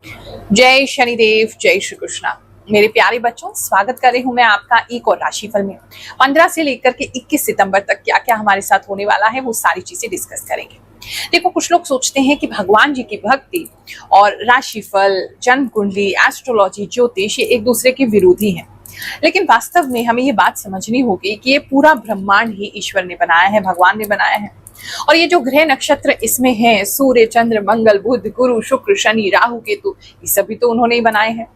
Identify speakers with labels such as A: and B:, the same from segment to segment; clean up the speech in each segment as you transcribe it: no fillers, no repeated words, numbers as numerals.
A: जय शनिदेव, जय श्री कृष्णा। मेरे प्यारे बच्चों, स्वागत कर रही हूं मैं आपका एक और राशिफल में। 15 से लेकर के 21 सितंबर तक क्या क्या हमारे साथ होने वाला है वो सारी चीजें डिस्कस करेंगे। देखो, कुछ लोग सोचते हैं कि भगवान जी की भक्ति और राशिफल, जन्म कुंडली, एस्ट्रोलॉजी, ज्योतिष ये एक दूसरे के विरोधी हैं। लेकिन वास्तव में हमें ये बात समझनी होगी कि ये पूरा ब्रह्मांड ही ईश्वर ने बनाया है, भगवान ने बनाया है। और ये जो ग्रह नक्षत्र इसमें हैं, सूर्य, चंद्र, मंगल, बुध, गुरु, शुक्र, शनि, राहु, केतु, ये सभी तो उन्होंने ही बनाए हैं।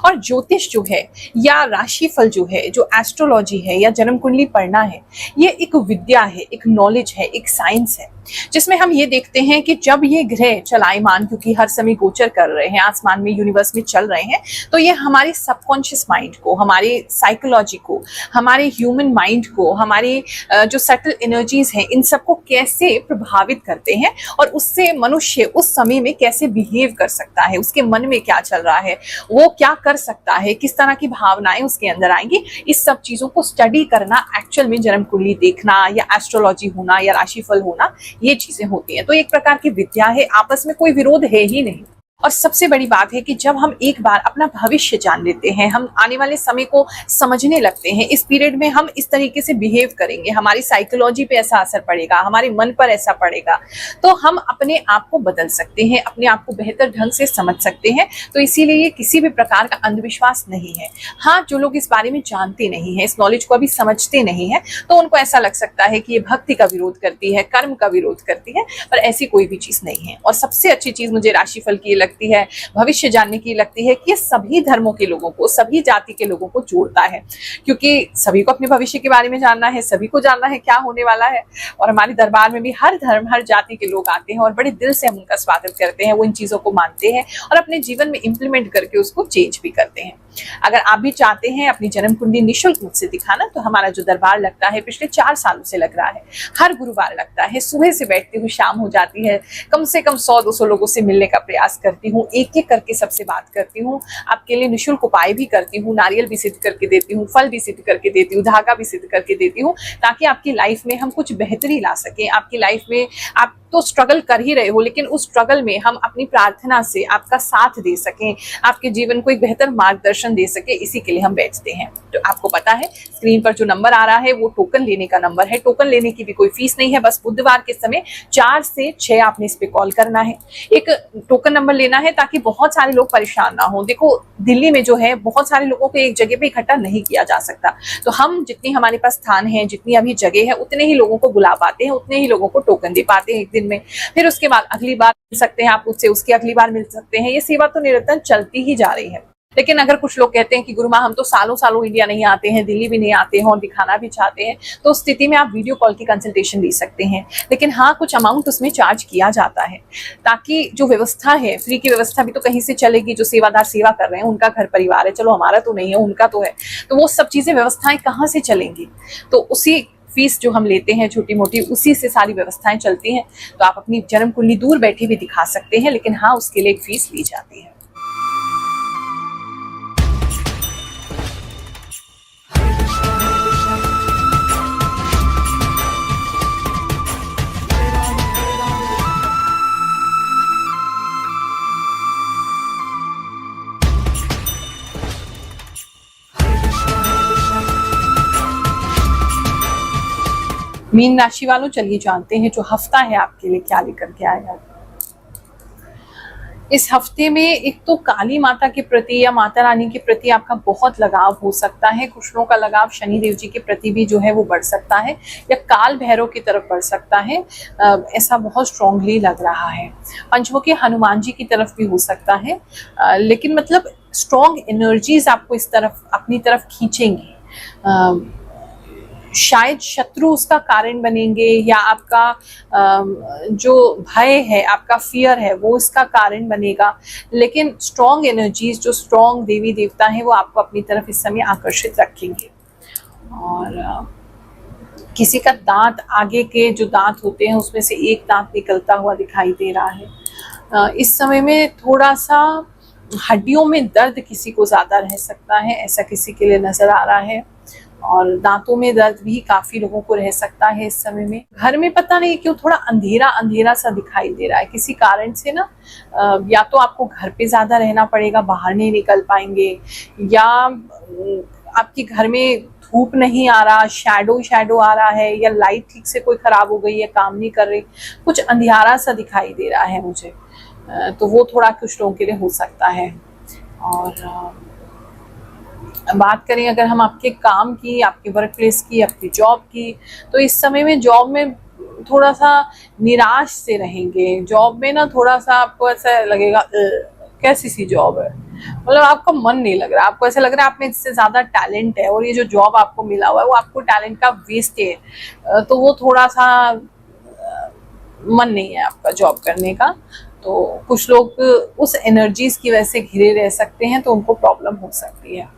A: और ज्योतिष जो है या राशिफल जो है, जो एस्ट्रोलॉजी है या जन्म कुंडली पढ़ना है, ये एक विद्या है, एक नॉलेज है, एक साइंस है, जिसमें हम ये देखते हैं कि जब ये ग्रह चलायमान, क्योंकि हर समय गोचर कर रहे हैं, आसमान में, यूनिवर्स में चल रहे हैं, तो ये हमारे सबकॉन्शियस माइंड को, हमारे साइकोलॉजी को, हमारे ह्यूमन माइंड को, हमारे जो सटल एनर्जीज हैं, इन सबको कैसे प्रभावित करते हैं और उससे मनुष्य उस समय में कैसे बिहेव कर सकता है, उसके मन में क्या चल रहा है, वो क्या कर सकता है, किस तरह की भावनाएं उसके अंदर आएंगी, इस सब चीजों को स्टडी करना, एक्चुअल में जन्म कुंडली देखना या एस्ट्रोलॉजी होना या राशिफल होना, ये चीजें होती हैं। तो एक प्रकार की विद्या है, आपस में कोई विरोध है ही नहीं। और सबसे बड़ी बात है कि जब हम एक बार अपना भविष्य जान लेते हैं, हम आने वाले समय को समझने लगते हैं, इस पीरियड में हम इस तरीके से बिहेव करेंगे, हमारी साइकोलॉजी पे ऐसा असर पड़ेगा, हमारे मन पर ऐसा पड़ेगा, तो हम अपने आप को बदल सकते हैं, अपने आप को बेहतर ढंग से समझ सकते हैं। तो इसीलिए ये किसी भी प्रकार का अंधविश्वास नहीं है। हाँ, जो लोग इस बारे में जानते नहीं है, इस नॉलेज को अभी समझते नहीं है, तो उनको ऐसा लग सकता है कि ये भक्ति का विरोध करती है, कर्म का विरोध करती है, पर ऐसी कोई भी चीज नहीं है। और सबसे अच्छी चीज मुझे राशिफल की लगती है, भविष्य जानने की लगती है कि ये सभी धर्मों के लोगों को, सभी जाति के लोगों को जोड़ता है, क्योंकि सभी को अपने भविष्य के बारे में जानना है, सभी को जानना है क्या होने वाला है। और हमारे दरबार में भी हर धर्म, हर जाति के लोग आते हैं और बड़े दिल से हम उनका स्वागत करते हैं, वो इन चीजों को मानते हैं और अपने जीवन में इंप्लीमेंट करके उसको चेंज भी करते हैं। अगर आप भी चाहते हैं अपनी जन्म कुंडली निःशुल्क मुझसे दिखाना, तो हमारा जो दरबार लगता है, पिछले 4 सालों से लग रहा है, हर गुरुवार लगता है, सुबह से बैठती हूँ, शाम हो जाती है, कम से कम 100-200 लोगों से मिलने का प्रयास करती हूँ, एक एक करके सबसे बात करती हूँ, आपके लिए निःशुल्क उपाय भी करती हूँ, नारियल भी सिद्ध करके देती हूँ, फल भी सिद्ध करके देती हूँ, धागा भी सिद्ध करके देती हूँ, ताकि आपकी लाइफ में हम कुछ बेहतरी ला सकें। आपकी लाइफ में आप तो स्ट्रगल कर ही रहे हो, लेकिन उस स्ट्रगल में हम अपनी प्रार्थना से आपका साथ दे सकें, आपके जीवन को एक बेहतर मार्गदर्शन दे सके, इसी के लिए हम बैठते हैं। तो आपको पता है, स्क्रीन पर जो नंबर आ रहा है वो टोकन लेने का नंबर है। टोकन लेने की भी कोई फीस नहीं है, बस बुधवार के समय 4 से 6 आपने इस पे कॉल करना है, एक टोकन नंबर लेना है, ताकि बहुत सारे लोग परेशान ना हो। देखो, दिल्ली में जो है बहुत सारे लोगों को एक जगह पे इकट्ठा नहीं किया जा सकता, तो हम जितनी हमारे पास स्थान है, जितनी अभी जगह है, उतने ही लोगों को बुला पाते हैं, उतने ही लोगों को टोकन दे पाते हैं एक दिन में। फिर उसके बाद अगली बार मिल सकते हैं आप मुझसे, उसकी अगली बार मिल सकते हैं। ये सेवा तो निरंतर चलती ही जा रही है। लेकिन अगर कुछ लोग कहते हैं कि गुरु माँ, हम तो सालों सालों इंडिया नहीं आते हैं, दिल्ली भी नहीं आते हैं और दिखाना भी चाहते हैं, तो उस स्थिति में आप वीडियो कॉल की कंसल्टेशन ले सकते हैं। लेकिन हाँ, कुछ अमाउंट उसमें चार्ज किया जाता है, ताकि जो व्यवस्था है, फ्री की व्यवस्था भी तो कहीं से चलेगी। जो सेवादार सेवा कर रहे हैं उनका घर परिवार है, चलो हमारा तो नहीं है, उनका तो है, तो वो सब चीजें, व्यवस्थाएं कहाँ से चलेंगी? तो उसी फीस जो हम लेते हैं छोटी मोटी, उसी से सारी व्यवस्थाएं चलती हैं। तो आप अपनी जन्म कुंडली दूर बैठे भी दिखा सकते हैं, लेकिन हाँ, उसके लिए एक फीस ली जाती है। मीन राशि वालों, चलिए जानते हैं जो हफ्ता है आपके लिए क्या लेकर के आएगा। इस हफ्ते में एक तो काली माता के प्रति या माता रानी के प्रति आपका बहुत लगाव हो सकता है। कुछ लोगों का लगाव शनि देव जी के प्रति भी जो है वो बढ़ सकता है, या काल भैरव की तरफ बढ़ सकता है, ऐसा बहुत स्ट्रांगली लग रहा है। पंचमुखी हनुमान जी की तरफ भी हो सकता है, लेकिन मतलब स्ट्रॉन्ग एनर्जीज आपको इस तरफ, अपनी तरफ खींचेंगी। शायद शत्रु उसका कारण बनेंगे, या आपका जो भय है, आपका फियर है, वो इसका कारण बनेगा। लेकिन स्ट्रॉन्ग एनर्जीज, जो स्ट्रॉन्ग देवी देवता हैं, वो आपको अपनी तरफ इस समय आकर्षित रखेंगे। और किसी का दांत, आगे के जो दांत होते हैं उसमें से एक दांत निकलता हुआ दिखाई दे रहा है। इस समय में थोड़ा सा हड्डियों में दर्द किसी को ज्यादा रह सकता है, ऐसा किसी के लिए नजर आ रहा है। और दांतों में दर्द भी काफी लोगों को रह सकता है इस समय में। घर में पता नहीं क्यों थोड़ा अंधेरा अंधेरा सा दिखाई दे रहा है किसी कारण से ना। या तो आपको घर पे ज्यादा रहना पड़ेगा, बाहर नहीं निकल पाएंगे, या आपके घर में धूप नहीं आ रहा, शैडो आ रहा है, या लाइट ठीक से कोई खराब हो गई है, काम नहीं कर रही, कुछ अंधियारा सा दिखाई दे रहा है मुझे। तो वो थोड़ा कुछ लोगों के लिए हो सकता है। और बात करें अगर हम आपके काम की, आपके वर्क प्लेस की, आपकी जॉब की, तो इस समय में जॉब में थोड़ा सा निराश से रहेंगे। जॉब में ना थोड़ा सा आपको ऐसा लगेगा कैसी सी जॉब है, मतलब आपका मन नहीं लग रहा, आपको ऐसा लग रहा है आप में इससे ज्यादा टैलेंट है और ये जो जॉब आपको मिला हुआ है वो आपको टैलेंट का वेस्ट है। तो वो थोड़ा सा मन नहीं है आपका जॉब करने का। तो कुछ लोग उस एनर्जीज की वजह से घिरे रह सकते हैं, तो उनको प्रॉब्लम हो सकती है।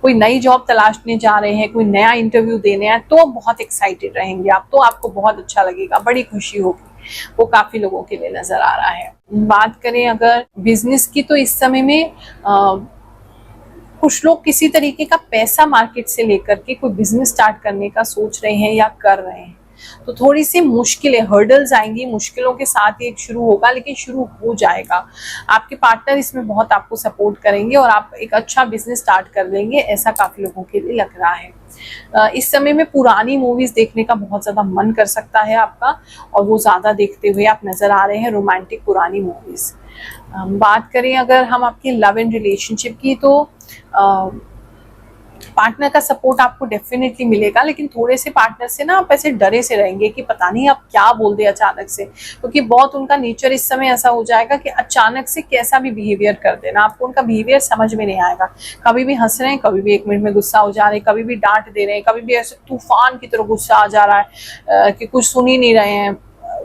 A: कोई नई जॉब तलाशने जा रहे हैं, कोई नया इंटरव्यू देने हैं, तो बहुत एक्साइटेड रहेंगे आप, तो आपको बहुत अच्छा लगेगा, बड़ी खुशी होगी, वो काफी लोगों के लिए नजर आ रहा है। बात करें अगर बिजनेस की, तो इस समय में कुछ लोग किसी तरीके का पैसा मार्केट से लेकर के कोई बिजनेस स्टार्ट करने का सोच रहे हैं या कर रहे हैं, तो थोड़ी सी मुश्किलें, हर्डल्स आएंगी, मुश्किलों के साथ ये शुरू होगा, लेकिन शुरू हो जाएगा। आपके पार्टनर इसमें बहुत आपको सपोर्ट करेंगे और आप एक अच्छा बिजनेस स्टार्ट कर लेंगे, ऐसा काफी लोगों के लिए लग रहा है। इस समय में पुरानी मूवीज देखने का बहुत ज्यादा मन कर सकता है आपका, और वो ज्यादा देखते हुए आप नजर आ रहे हैं, रोमांटिक पुरानी मूवीज। बात करें अगर हम आपकी लव एंड रिलेशनशिप की, तो पार्टनर का सपोर्ट आपको डेफिनेटली मिलेगा, लेकिन थोड़े से पार्टनर से ना आप ऐसे डरे से रहेंगे कि पता नहीं आप क्या बोल दे अचानक से, क्योंकि बहुत उनका नेचर इस समय ऐसा हो जाएगा कि अचानक से कैसा भी बिहेवियर कर देना, आपको उनका बिहेवियर समझ में नहीं आएगा। कभी भी हंस रहे हैं, कभी भी 1 मिनट में गुस्सा हो जा रहे हैं, कभी भी डांट दे रहे हैं, कभी भी ऐसे तूफान की तरह गुस्सा आ जा रहा है कि कुछ सुन ही नहीं रहे हैं,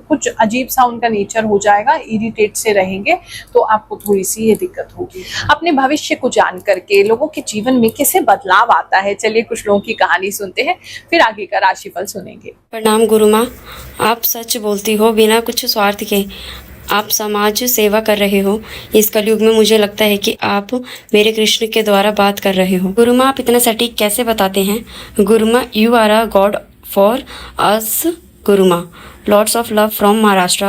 A: कुछ अजीब सा उनका नेचर हो जाएगा, इरिटेट से रहेंगे, तो आपको थोड़ी सी ये दिक्कत होगी। अपने भविष्य को जान करके लोगों के जीवन में कैसे बदलाव आता है, चलिए कुछ लोगों की कहानी सुनते हैं, फिर आगे का राशिफल सुनेंगे।
B: प्रणाम गुरु माँ, आप सच बोलती हो, बिना कुछ स्वार्थ के आप समाज सेवा कर रहे हो। इस कलयुग में मुझे लगता है कि आप मेरे कृष्ण के द्वारा बात कर रहे हो। गुरु माँ, आप इतना सटीक कैसे बताते हैं? Guru Maa, you are a god for us. Guru Maa, lots of love from Maharashtra.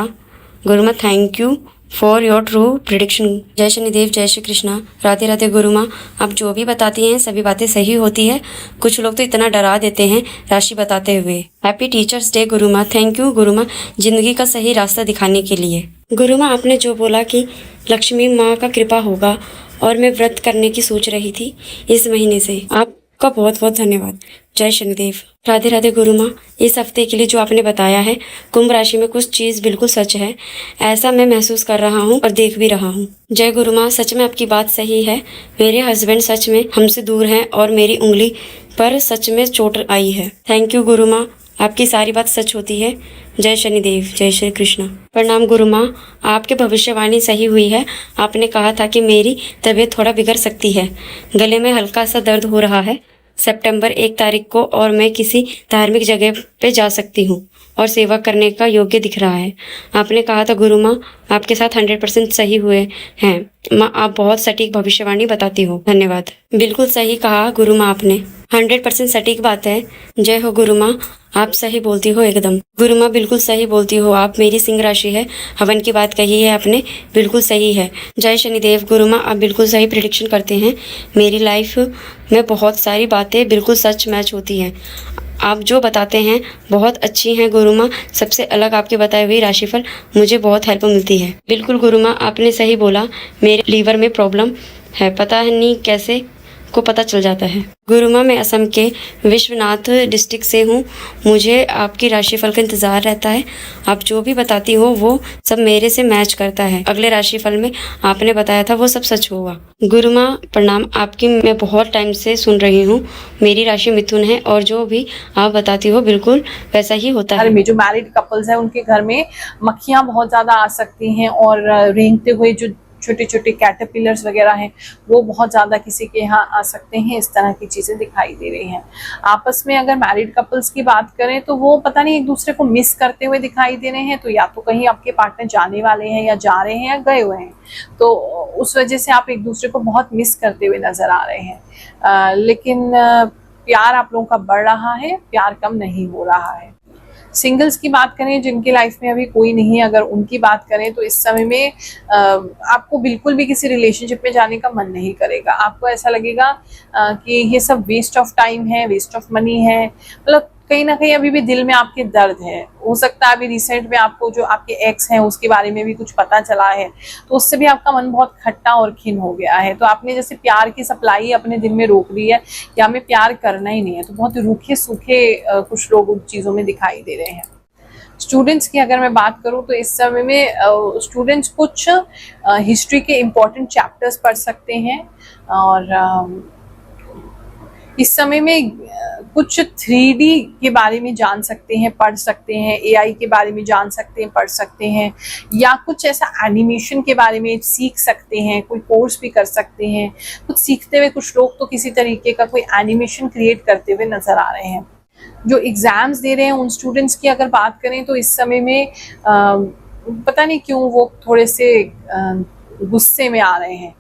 B: Guru Maa, thank you for your true prediction. जय शनिदेव, जय श्री कृष्णा, राधे राधे। गुरु माँ, आप जो भी बताती हैं सभी बातें सही होती है। कुछ लोग तो इतना डरा देते हैं राशि बताते हुए। Happy teachers day Guru Maa. Thank you गुरु माँ, जिंदगी का सही रास्ता दिखाने के लिए। गुरु माँ, आपने जो बोला कि लक्ष्मी माँ का कृपा होगा, और मैं व्रत करने की सोच रही थी इस महीने से। आपका बहुत बहुत धन्यवाद। जय शनिदेव। राधे राधे गुरु माँ, इस हफ्ते के लिए जो आपने बताया है, कुंभ राशि में कुछ चीज़ बिल्कुल सच है, ऐसा मैं महसूस कर रहा हूँ और देख भी रहा हूँ। जय गुरु माँ, सच में आपकी बात सही है। मेरे हस्बैंड सच में हमसे दूर हैं और मेरी उंगली पर सच में चोट आई है। थैंक यू गुरु माँ, आपकी सारी बात सच होती है। जय शनिदेव, जय श्री कृष्ण। प्रणाम गुरु माँ, आपकी भविष्यवाणी सही हुई है। आपने कहा था कि मेरी तबीयत थोड़ा बिगड़ सकती है, गले में हल्का सा दर्द हो रहा है सितंबर 1 तारीख को, और मैं किसी धार्मिक जगह पे जा सकती हूँ और सेवा करने का योग्य दिख रहा है। आपने कहा था गुरु माँ, आपके साथ 100% सही हुए हैं। माँ, आप बहुत सटीक भविष्यवाणी बताती हो। धन्यवाद। बिल्कुल सही कहा गुरु माँ, आपने 100% सटीक बात है। जय हो गुरु माँ, आप सही बोलती हो एकदम। गुरु माँ, बिल्कुल सही बोलती हो आप। मेरी सिंह राशि है, हवन की बात कही है आपने, बिल्कुल सही है। जय शनिदेव। गुरु माँ, आप बिल्कुल सही प्रेडिक्शन करते हैं। मेरी लाइफ में बहुत सारी बातें बिल्कुल सच मैच होती हैं। आप जो बताते हैं बहुत अच्छी हैं गुरु माँ। सबसे अलग आपके बताए हुए राशिफल मुझे बहुत हेल्प मिलती है। बिल्कुल गुरु माँ, आपने सही बोला। मेरे लीवर में प्रॉब्लम है, पता नहीं कैसे को पता चल जाता है। गुरु माँ, मैं असम के विश्वनाथ डिस्ट्रिक्ट से हूँ। मुझे आपकी राशिफल का इंतज़ार रहता है। आप जो भी बताती हो वो सब मेरे से मैच करता है। अगले राशिफल में आपने बताया था वो सब सच होगा। गुरु माँ प्रणाम, आपकी मैं बहुत टाइम से सुन रही हूँ। मेरी राशि मिथुन है और जो भी आप बताती हो बिल्कुल वैसा ही होता है।
A: में जो मैरिड कपल्स हैं उनके घर में मक्खियाँ बहुत ज्यादा आ सकती हैं, और रेंगते हुए जो छोटे छोटे कैटरपिलर्स वगैरह हैं वो बहुत ज़्यादा किसी के यहाँ आ सकते हैं। इस तरह की चीज़ें दिखाई दे रही हैं। आपस में अगर मैरिड कपल्स की बात करें तो वो पता नहीं एक दूसरे को मिस करते हुए दिखाई दे रहे हैं, तो या तो कहीं आपके पार्टनर जाने वाले हैं या जा रहे हैं या गए हुए हैं, तो उस वजह से आप एक दूसरे को बहुत मिस करते हुए नजर आ रहे हैं। लेकिन प्यार आप लोगों का बढ़ रहा है, प्यार कम नहीं हो रहा है। सिंगल्स की बात करें जिनकी लाइफ में अभी कोई नहीं है, अगर उनकी बात करें तो इस समय में आपको बिल्कुल भी किसी रिलेशनशिप में जाने का मन नहीं करेगा। आपको ऐसा लगेगा कि ये सब वेस्ट ऑफ टाइम है, वेस्ट ऑफ मनी है। मतलब कहीं ना कहीं अभी भी दिल में आपके दर्द है। हो सकता है अभी रिसेंट में आपको जो आपके एक्स हैं उसके बारे में भी कुछ पता चला है, तो उससे भी आपका मन बहुत खट्टा और खिन हो गया है। तो आपने जैसे प्यार की सप्लाई अपने दिल में रोक दी है या हमें प्यार करना ही नहीं है। तो बहुत रूखे सूखे कुछ लोग उन चीज़ों में दिखाई दे रहे हैं। स्टूडेंट्स की अगर मैं बात करूं तो इस समय में स्टूडेंट्स कुछ हिस्ट्री के इम्पोर्टेंट चैप्टर्स पढ़ सकते हैं और इस समय में कुछ 3D के बारे में जान सकते हैं, पढ़ सकते हैं, AI के बारे में जान सकते हैं, पढ़ सकते हैं, या कुछ ऐसा एनिमेशन के बारे में सीख सकते हैं, कोई कोर्स भी कर सकते हैं। कुछ सीखते हुए कुछ लोग तो किसी तरीके का कोई एनिमेशन क्रिएट करते हुए नजर आ रहे हैं। जो एग्जाम्स दे रहे हैं उन स्टूडेंट्स की अगर बात करें तो इस समय में पता नहीं क्यों वो थोड़े से गुस्से में आ रहे हैं।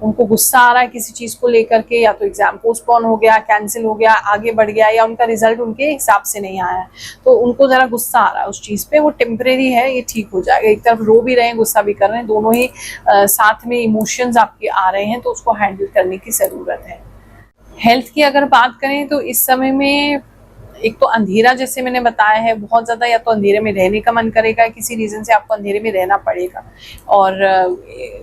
A: उनको गुस्सा आ रहा है किसी चीज़ को लेकर के, या तो एग्जाम पोस्टपोन हो गया, कैंसिल हो गया, आगे बढ़ गया, या उनका रिजल्ट उनके हिसाब से नहीं आया, तो उनको ज़रा गुस्सा आ रहा है उस चीज़ पे। वो टेम्परेरी है, ये ठीक हो जाएगा। एक तरफ रो भी रहे हैं, गुस्सा भी कर रहे हैं, दोनों ही साथ में इमोशंस आपके आ रहे हैं, तो उसको हैंडल करने की ज़रूरत है। हेल्थ की अगर बात करें तो इस समय में एक तो अंधेरा, जैसे मैंने बताया है, बहुत ज़्यादा या तो अंधेरे में रहने का मन करेगा, किसी रीज़न से आपको अंधेरे में रहना पड़ेगा, और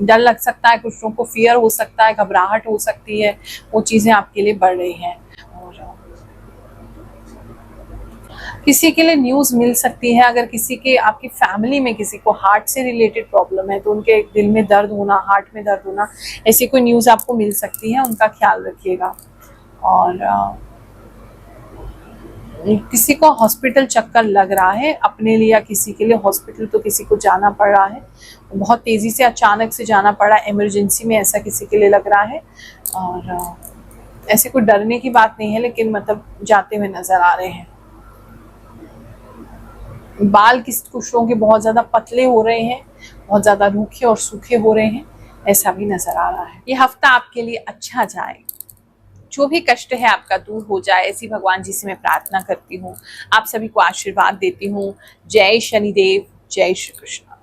A: डर लग सकता है, कुछ लोगों को फियर हो सकता है, घबराहट हो सकती है, वो चीज़ें आपके लिए बढ़ रही हैं। और किसी के लिए न्यूज़ मिल सकती है, अगर किसी के आपकी फैमिली में किसी को हार्ट से रिलेटेड प्रॉब्लम है तो उनके दिल में दर्द होना, हार्ट में दर्द होना, ऐसी कोई न्यूज़ आपको मिल सकती है, उनका ख्याल रखिएगा। और किसी को हॉस्पिटल चक्कर लग रहा है अपने लिए या किसी के लिए, हॉस्पिटल तो किसी को जाना पड़ रहा है, बहुत तेज़ी से अचानक से जाना पड़ा, इमरजेंसी में, ऐसा किसी के लिए लग रहा है। और ऐसे कोई डरने की बात नहीं है, लेकिन मतलब जाते हुए नज़र आ रहे हैं। बाल कुछ लोगों के बहुत ज़्यादा पतले हो रहे हैं, बहुत ज़्यादा रूखे और सूखे हो रहे हैं, ऐसा भी नज़र आ रहा है। ये हफ्ता आपके लिए अच्छा जाए, जो भी कष्ट है आपका दूर हो जाए, ऐसी भगवान जी से मैं प्रार्थना करती हूँ। आप सभी को आशीर्वाद देती हूँ। जय शनिदेव, जय श्री कृष्ण।